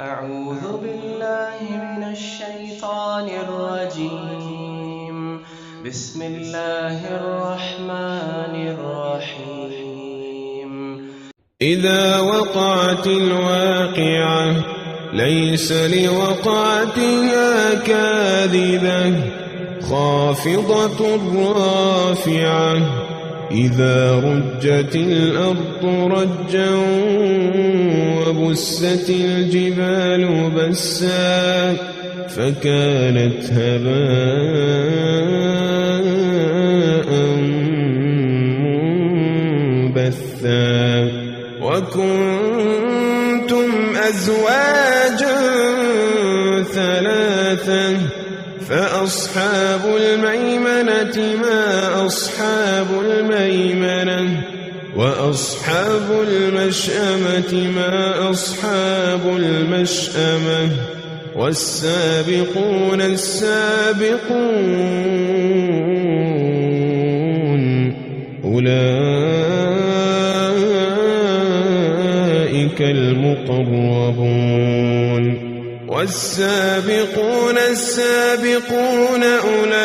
أعوذ بالله من الشيطان الرجيم. بسم الله الرحمن الرحيم. إذا وقعت الواقعة ليس لوقعتها كاذبة خافضة رافعة إذا رجت الأرض رجا وبست الجبال بسا فكانت هباء منبثا وكنتم أزواجا ثلاثا فأصحاب الميمنة ما أصحاب الميمنة وأصحاب المشأمة ما أصحاب المشأمة والسابقون السابقون أولئك المقربون والسابقون السابقون أولئك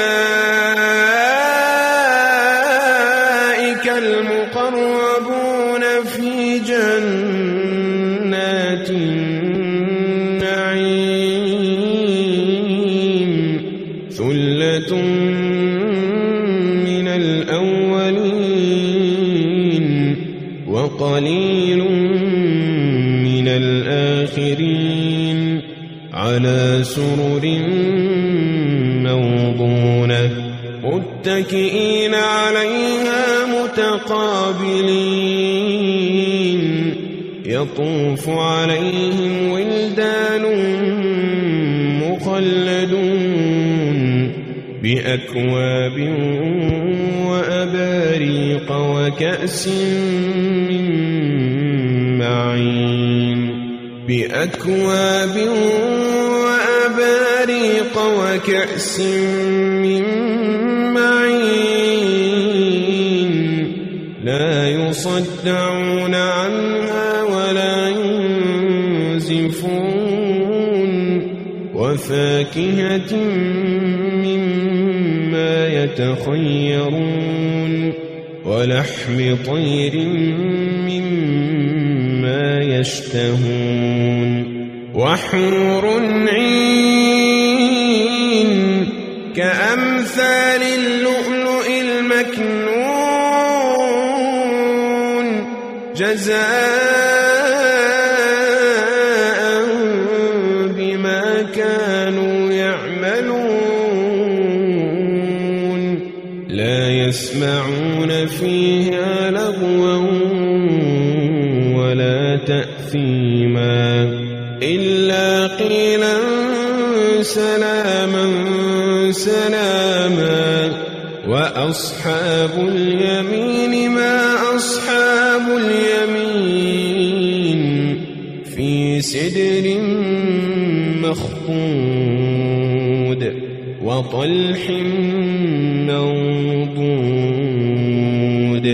المقربون في جنات النعيم ثلة من الأولين وقليل من الآخرين على سرر موضونة متكئين عليها متقابلين يطوف عليهم ولدان مخلدون بأكواب وأباريق وكأس من معين بأكواب وأباريق وكأس من معين لا يصدعون عنها ولا ينزفون وفاكهة مما يتخيرون ولحم طير مما يشتهون وحور عين كأمثال اللؤلؤ المكنون جزاء بما كانوا يعملون لا يسمعون فيها لغوا ولا تأثيما إلا قيلا سلاما سلاما وأصحاب اليمين ما أصحاب اليمين في سدر مخضود وطلح منضود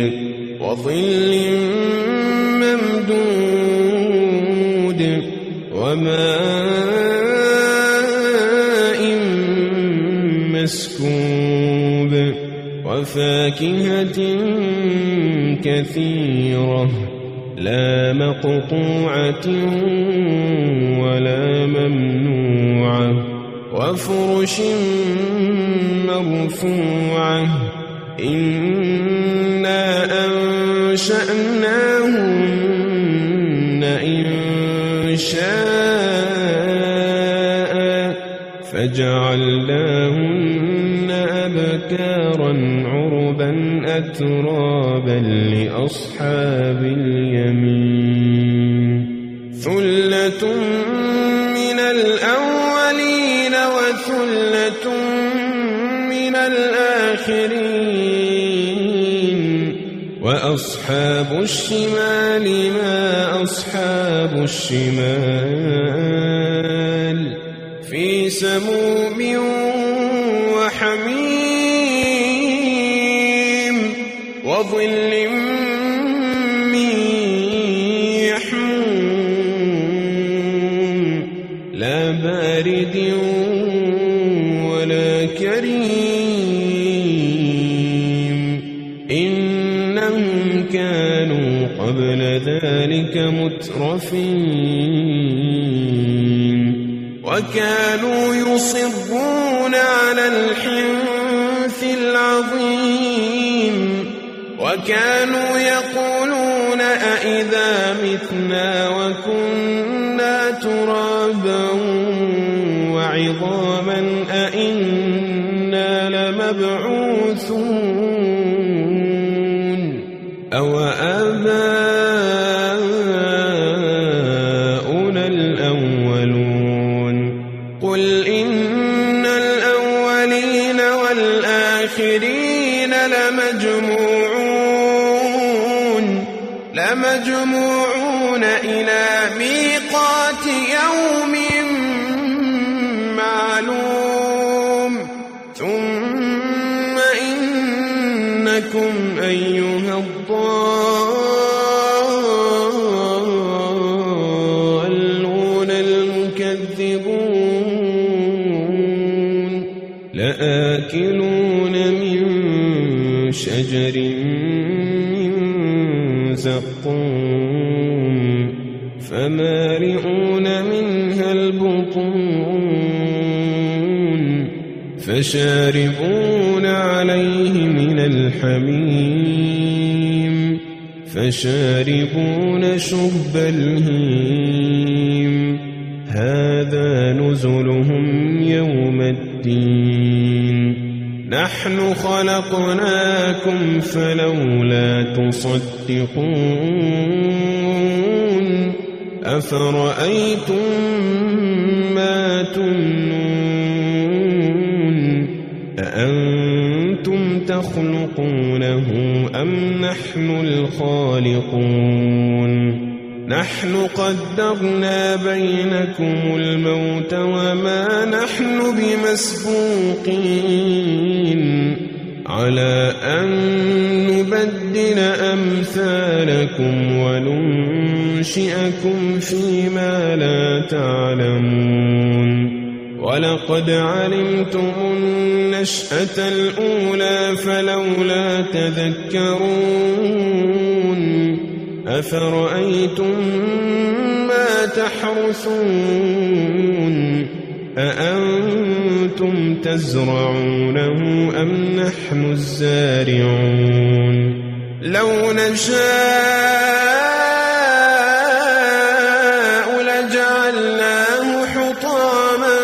وظل ممدود وماء مسكوب وفاكهة كثيرة لا مقطوعة ولا ممنوعة وفرش مرفوعة إنا أنشأناهن إنشاء فجعلناهن أبكارا عربا أترابا لأصحاب اليمين ثلة من الأولين وثلة من الآخرين وأصحاب الشمال ما أصحاب الشمال في سموم وحميم وظل من يحموم لا بارد ولا كريم إنهم كانوا قبل ذلك مترفين وكانوا يصرون على الحنث العظيم وكانوا يقولون أئذا متنا وكنا ترابا وعظاما أئنا لمبعوثون أو آباؤنا الأولون قل إن الأولين والآخرين لمجموعون إلى ميقات يوم معلوم ثم إنكم أيها الضالون المكذبون لآكلون من شجر من زقوم فمالئون منها البطون فشاربون عليه من الحميم فشاربون شرب الهيم هذا نزلهم يوم الدين نحن خلقناكم فلولا تصدقون أفرأيتم ما تمنون أأنتم تخلقونه أم نحن الخالقون نحن قدرنا بينكم الموت وما نحن بمسبوقين على أن نبدل أمثالكم وننشئكم فيما لا تعلمون ولقد علمتم النشأة الأولى فلولا تذكرون أفرأيتم ما تحرثون أأنتم تزرعونه أم نحن الزارعون لو نشاء لجعلناه حطاما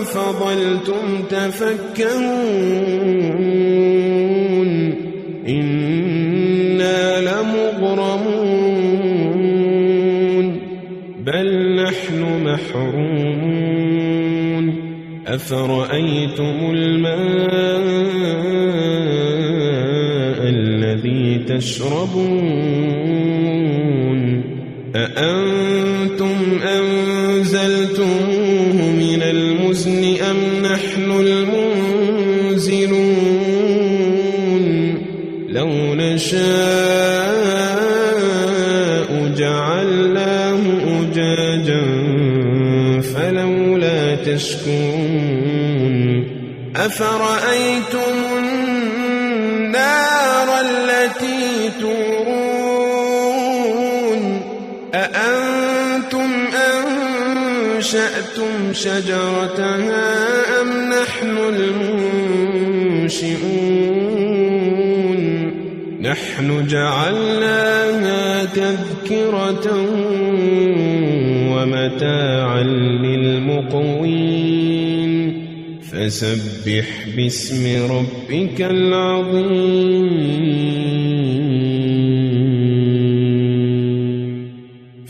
فظلتم تفكهون إنا لمغرمون بل نحن محرومون أفرأيتم الماء الذي تشربون أأنتم أنزلتموه من المزن أم نحن المنزلون لو نشاء جعلناه أجاجا فلولا تشكرون أفرأيتم النار التي تورون أأنتم أنشأتم شجرتها أم نحن المنشئون نحن جعلناها تذكرة ومتاعا للمقوين فسبح باسم ربك العظيم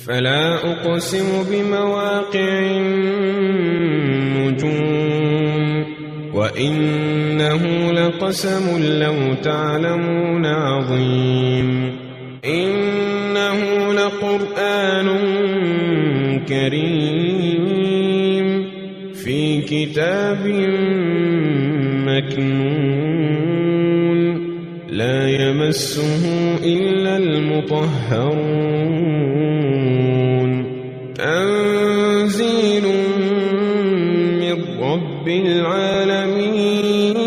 فلا أقسم بمواقع النجوم وإنه لقسم لو تعلمون عظيم إنه لقرآن كريم في كتاب مكنون لا يمسه إلا المطهرون تنزيل من رب العالمين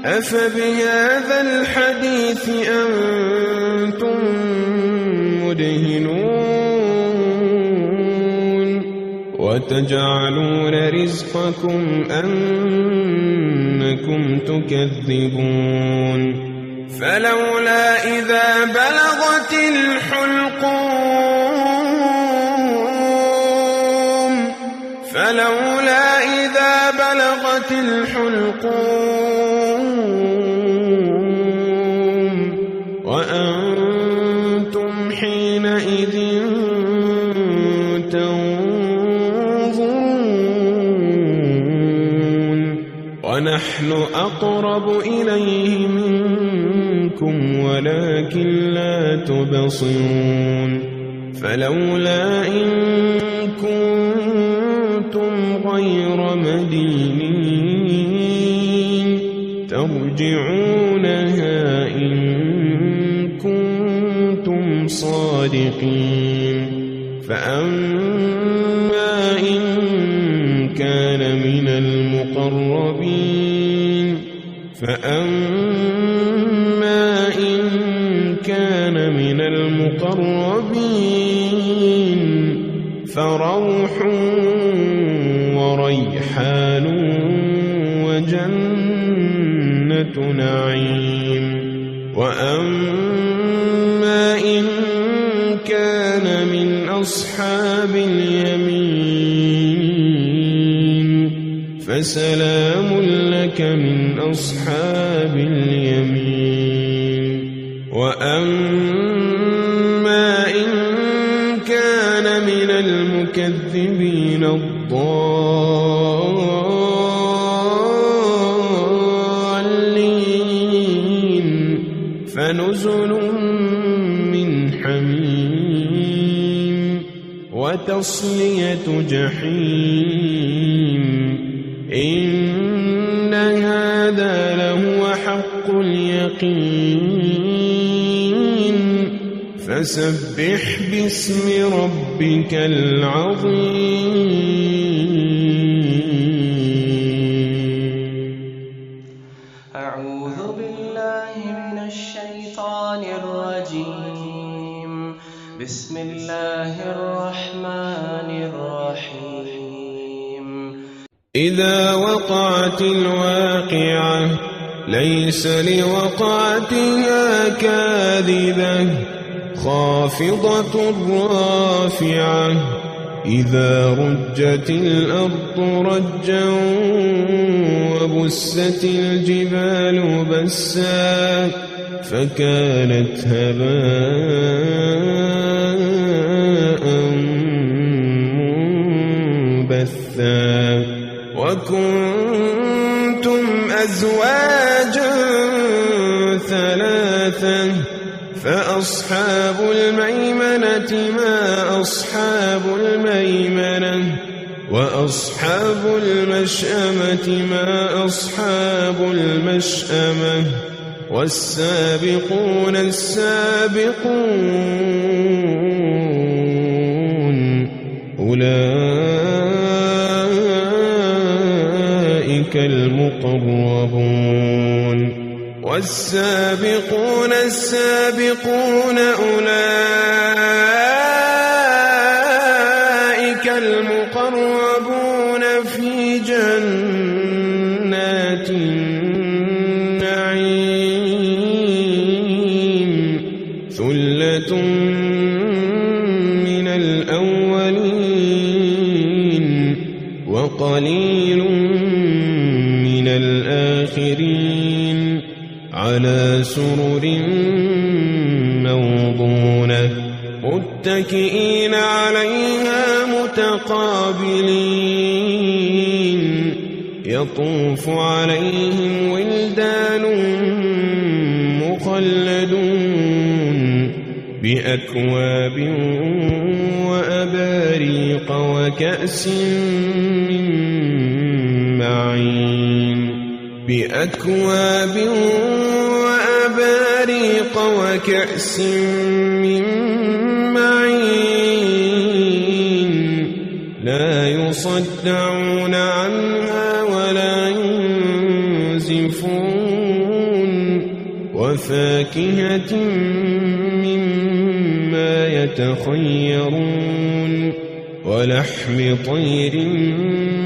أفبهذا الحديث أنتم مدهنون وتجعلون رزقكم أنكم تكذبون فلولا إذا بلغت الحلقوم وأنتم حينئذ تنظرون ونحن أقرب إليه منكم ولكن لا تبصرون فلولا إن كنتم غير مدينين ترجعونها إن كنتم صادقين فأما إن كان من المقربين فروح وريحان وجنة نعيم وأما إن كان من أصحاب اليمين فسلام لك من أصحاب اليمين وأما إن كان من المكذبين الضالين فنزل من حميم وتصلية جحيم إن هذا لهو حق اليقين فسبح باسم ربك العظيم أعوذ بالله من الشيطان الرجيم بسم الله الرحمن الرحيم إذا وقعت الواقعة ليس لوقعتها كاذبة خافضة رافعة إذا رجت الأرض رجا وبست الجبال بسا فكانت هباء منبثا وكنتم أزواجا ثلاثا فأصحاب الميمنة ما أصحاب الميمنة وأصحاب المشأمة ما أصحاب المشأمة والسابقون السابقون أولئك المقربون والسابقون السابقون أولئك المقربون في جنات النعيم ثلة من الأولين وقليل من الآخرين على سرر موضونة متكئين عليها متقابلين يطوف عليهم ولدان مخلدون بأكواب وأباريق وكأس من معين بأكواب وأباريق وكأس من معين يصدعون عنها ولا ينزفون وفاكهة مما يتخيرون ولحم طير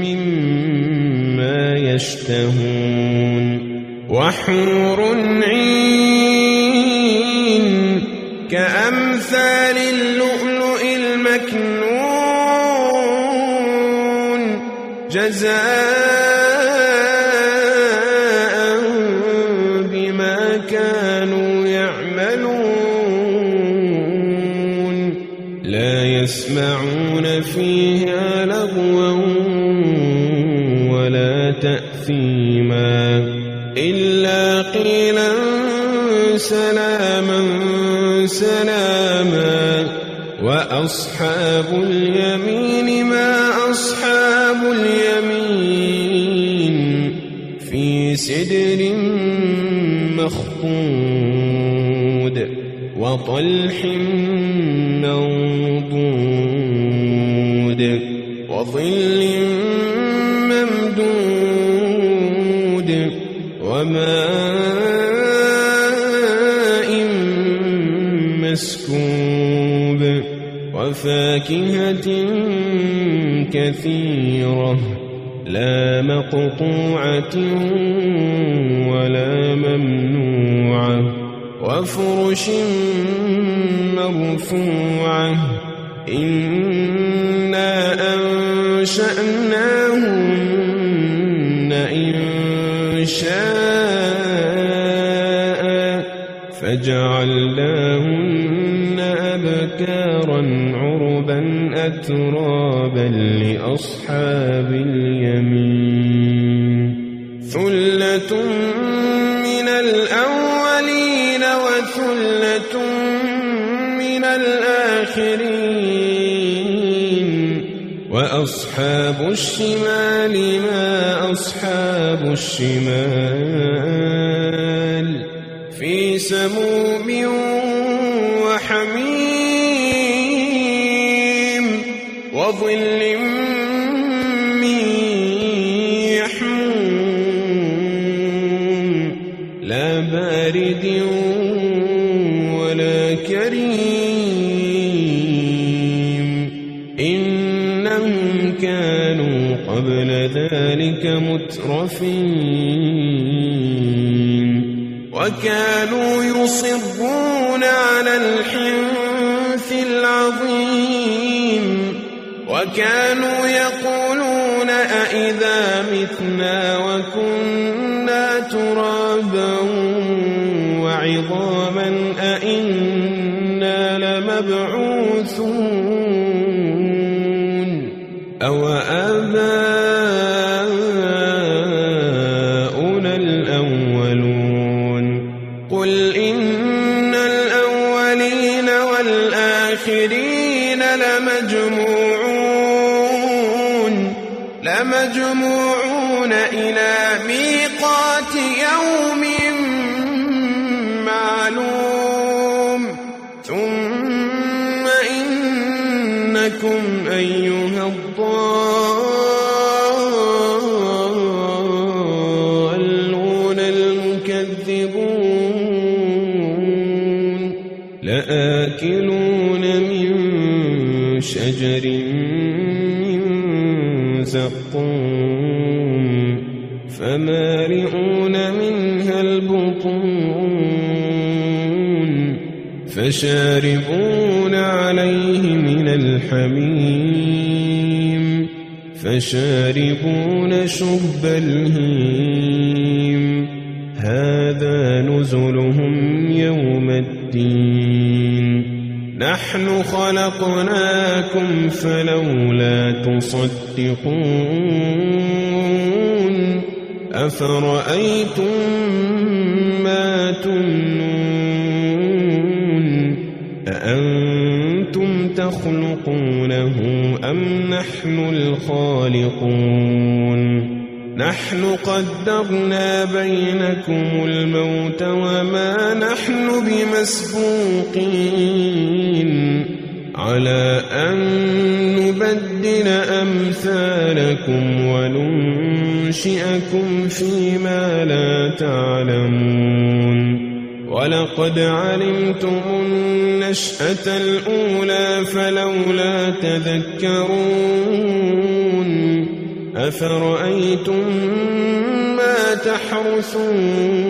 مما يشتهون وحور عين كأمثال اللؤلؤ المكنون جزاء بما كانوا يعملون لا يسمعون فيها لغوا ولا تأثيما إلا قيلا سلاما سلاما وأصحاب اليمين ما أصحاب اليمين في سدر مخضود وطلح منضود وظل ممدود وماء مسكوب وفاكهة كثيرة لا مقطوعة ولا ممنوعة وفرش مرفوعة إنا أنشأناهن إنشاء فجعلناهن أبكارا عربا أترابا لأصحاب اليمين ثلة من الأولين وثلة من الآخرين وأصحاب الشمال ما أصحاب الشمال في سموم وحميم وظل من يحموم لا بارد ولا كريم إنهم كانوا قبل ذلك مترفين وكانوا يصرون على الحنث العظيم وكانوا يقولون أئذا متنا وكنا ترابا وعظاما أئنا لمبعوثون أو آباؤنا الأولون قل إن الأولين والآخرين لمجموعون إلى ميقات يوم معلوم ثم إنكم أيها الضالون المكذبون لآكلون من شجر زقوم فمالئون منها البطون فشاربون عليه من الحميم فشاربون شرب الهيم هذا نزلهم يوم الدين نحن خلقناكم فلولا تصدقون أفرأيتم ما تمنون أأنتم تخلقونه أم نحن الخالقون نحن قدرنا بينكم الموت وما نحن بمسبوقين على أن نبدل أمثالكم وننشئكم فيما لا تعلمون ولقد علمتم النشأة الأولى فلولا تذكرون أفرأيتم ما تحرثون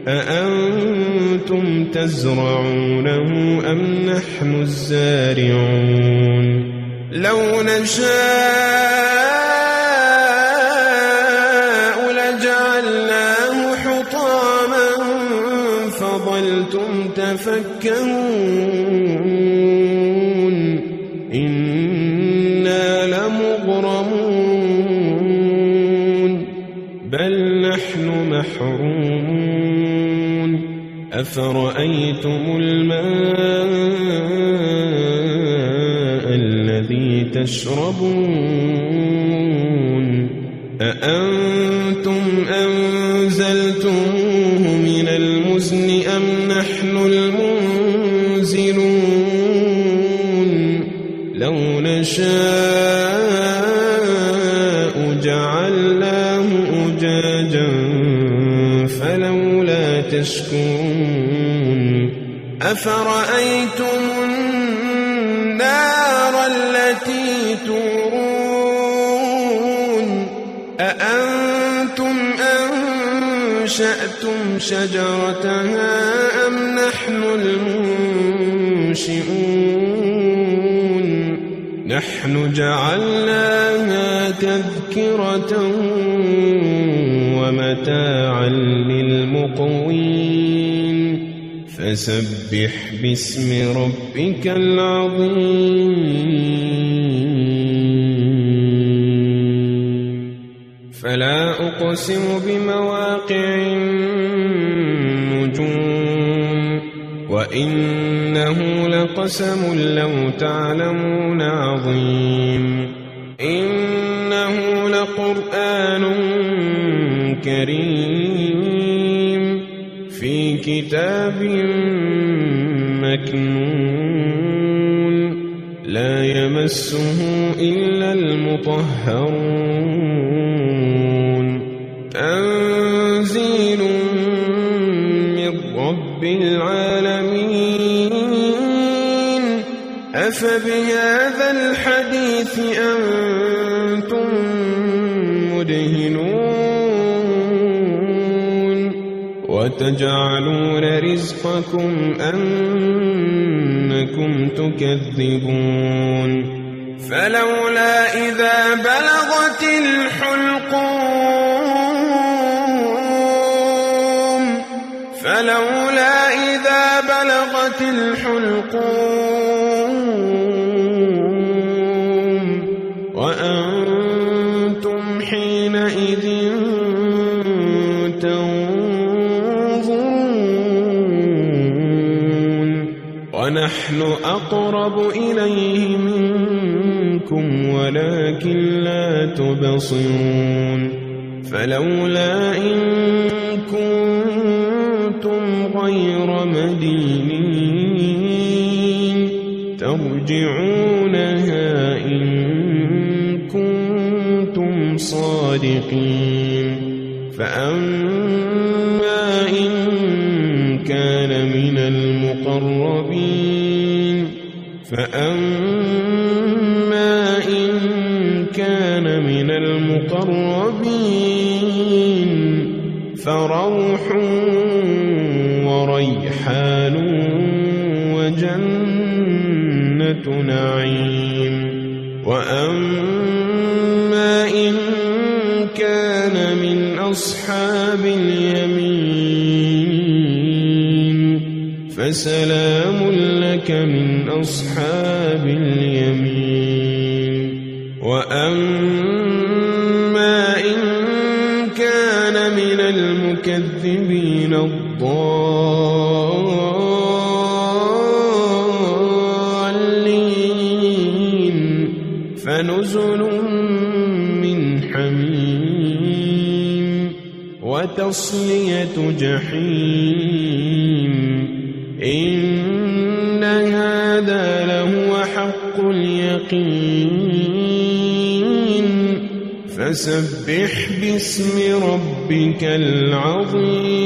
أأنتم تزرعونه أم نحن الزارعون لو نشاء لجعلناه حطاما فظلتم تفكهون إنا لمغرمون بل نحن محرومون أفرأيتم الماء الذي تشربون أأنتم أنزلتموه من المزن أم نحن المنزلون لو نشاء جعلناه أجاجا فلولا تشكرون أفرأيتم النار التي تورون أأنتم أنشأتم شجرتها أم نحن المنشئون نحن جعلناها تذكرة ومتاعا للمقوين فسبح باسم ربك العظيم فلا أقسم بمواقع النجوم وإنه لقسم لو تعلمون عظيم إنه لقرآن كريم في كتاب مكنون لا يمسه إلا المطهرون تنزيل من رب العالمين أفبهذا الحديث أنتم مدهنون وتجعلون رزقكم أنكم تكذبون فلولا إذا بلغت الحلقوم وأنتم حينئذ تنظرون ونحن أقرب إليه منكم ولكن لا تبصرون فلولا إن كنتم غير مدينين ترجعونها إن كنتم صادقين فأما إن كان من المقربين فروح وريحان وجنة نعيم وأما إن كان من أصحاب اليمين فسلام لك من أصحاب اليمين وأما إن كان من المكذبين الضالين فنزل من حميم وتصلية جحيم إن هذا هذا لهو حق اليقين فسبح باسم ربك العظيم